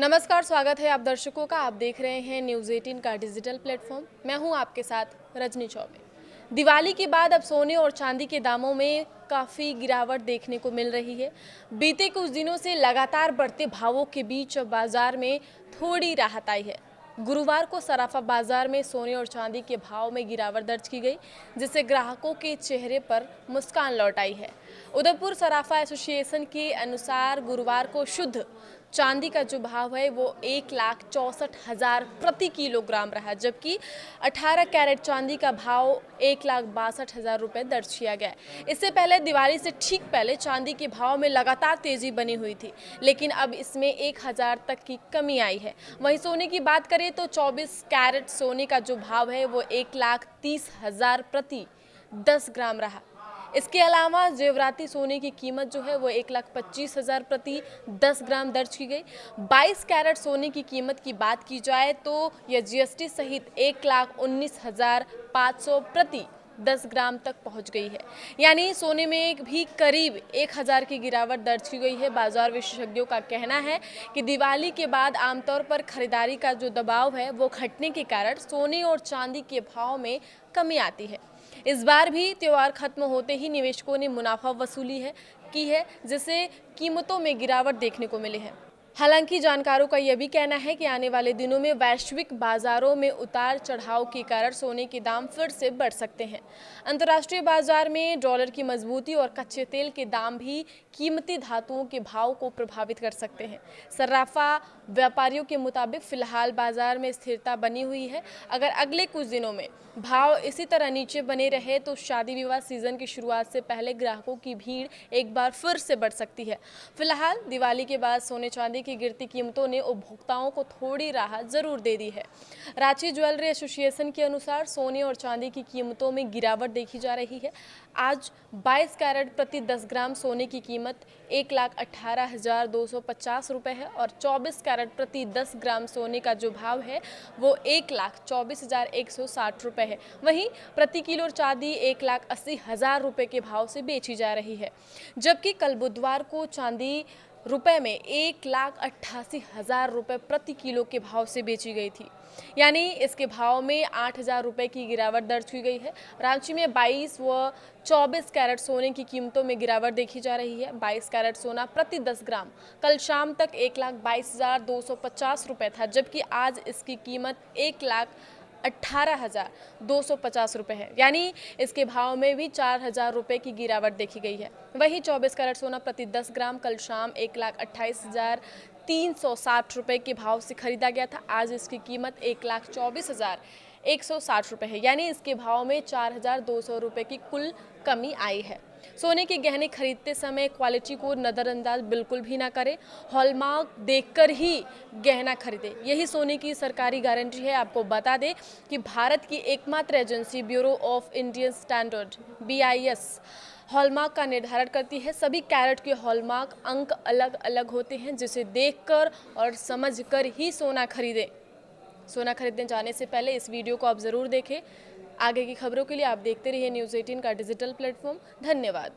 नमस्कार, स्वागत है आप दर्शकों का। आप देख रहे हैं न्यूज़ 18 का डिजिटल प्लेटफॉर्म। मैं हूं आपके साथ रजनी चौबे। दिवाली के बाद अब सोने और चांदी के दामों में काफ़ी गिरावट देखने को मिल रही है। बीते कुछ दिनों से लगातार बढ़ते भावों के बीच अब बाजार में थोड़ी राहत आई है। गुरुवार को सराफा बाजार में सोने और चांदी के भाव में गिरावट दर्ज की गई, जिससे ग्राहकों के चेहरे पर मुस्कान लौट आई है। उदयपुर सराफा एसोसिएशन के अनुसार गुरुवार को शुद्ध चांदी का जो भाव है वो 1,64,000 प्रति किलोग्राम रहा, जबकि 18 कैरेट चांदी का भाव 1,62,000 रुपये दर्ज किया गया। इससे पहले दिवाली से ठीक पहले चांदी के भाव में लगातार तेजी बनी हुई थी, लेकिन अब इसमें 1,000 तक की कमी आई है। वहीं सोने की बात करें तो 24 कैरेट सोने का जो भाव है वो 1,30,000 प्रति 10 ग्राम रहा। इसके अलावा जेवराती सोने की कीमत जो है वो 1,25,000 प्रति 10 ग्राम दर्ज की गई। 22 कैरेट सोने की कीमत की बात की जाए तो यह जीएसटी सहित 1,19,500 प्रति 10 ग्राम तक पहुंच गई है। यानी सोने में भी करीब 1,000 की गिरावट दर्ज की गई है। बाजार विशेषज्ञों का कहना है कि दिवाली के बाद आमतौर पर खरीदारी का जो दबाव है वो घटने के कारण सोने और चांदी के भाव में कमी आती है। इस बार भी त्योहार खत्म होते ही निवेशकों ने मुनाफा वसूली की है, जिससे कीमतों में गिरावट देखने को मिली है। हालांकि जानकारों का यह भी कहना है कि आने वाले दिनों में वैश्विक बाजारों में उतार चढ़ाव के कारण सोने के दाम फिर से बढ़ सकते हैं। अंतर्राष्ट्रीय बाजार में डॉलर की मजबूती और कच्चे तेल के दाम भी कीमती धातुओं के भाव को प्रभावित कर सकते हैं। सर्राफा व्यापारियों के मुताबिक फिलहाल बाजार में स्थिरता बनी हुई है। अगर अगले कुछ दिनों में भाव इसी तरह नीचे बने रहे तो शादी विवाह सीजन की शुरुआत से पहले ग्राहकों की भीड़ एक बार फिर से बढ़ सकती है। फिलहाल दिवाली के बाद सोने चांदी की गिरती कीमतों ने उपभोक्ताओं को थोड़ी राहत जरूर दे दी है। रांची ज्वेलरी एसोसिएशन के अनुसार सोने और चांदी की कीमतों में गिरावट देखी जा रही है। आज 22 कैरेट प्रति 10 ग्राम सोने की कीमत 1,18,250 रुपये है और 24 कैरेट प्रति 10 ग्राम सोने का जो भाव है वो 1,24,160 रुपये है। वहीं प्रति किलो चांदी 1,80,000 रुपये के भाव से बेची जा रही है, जबकि कल बुधवार को चांदी रुपए में 1,88,000 रुपये प्रति किलो के भाव से बेची गई थी। यानी इसके भाव में 8,000 रुपये की गिरावट दर्ज की गई है। रांची में 22 व 24 कैरेट सोने की कीमतों में गिरावट देखी जा रही है। 22 कैरेट सोना प्रति 10 ग्राम कल शाम तक 1,22,250 रुपये था, जबकि आज इसकी कीमत 1,18,250 रुपये है। यानी इसके भाव में भी 4,000 रुपये की गिरावट देखी गई है। वहीं 24 कैरेट सोना प्रति 10 ग्राम कल शाम 1,28,360 रुपये के भाव से खरीदा गया था। आज इसकी कीमत 1,24,160 रुपये है। यानी इसके भाव में 4,200 रुपये की कुल कमी आई है। सोने के गहने खरीदते समय क्वालिटी को नज़रअंदाज बिल्कुल भी ना करें। हॉलमार्क देखकर ही गहना खरीदें, यही सोने की सरकारी गारंटी है। आपको बता दें कि भारत की एकमात्र agency bureau of Indian standard BIS hallmark का निर्धारण करती है। सभी कैरेट के हॉलमार्क अंक अलग अलग होते हैं, जिसे देखकर और समझकर ही सोना खरीदें। सोना खरीदने जाने से पहले इस वीडियो को आप ज़रूर देखें। आगे की खबरों के लिए आप देखते रहिए न्यूज़ 18 का डिजिटल प्लेटफॉर्म। धन्यवाद।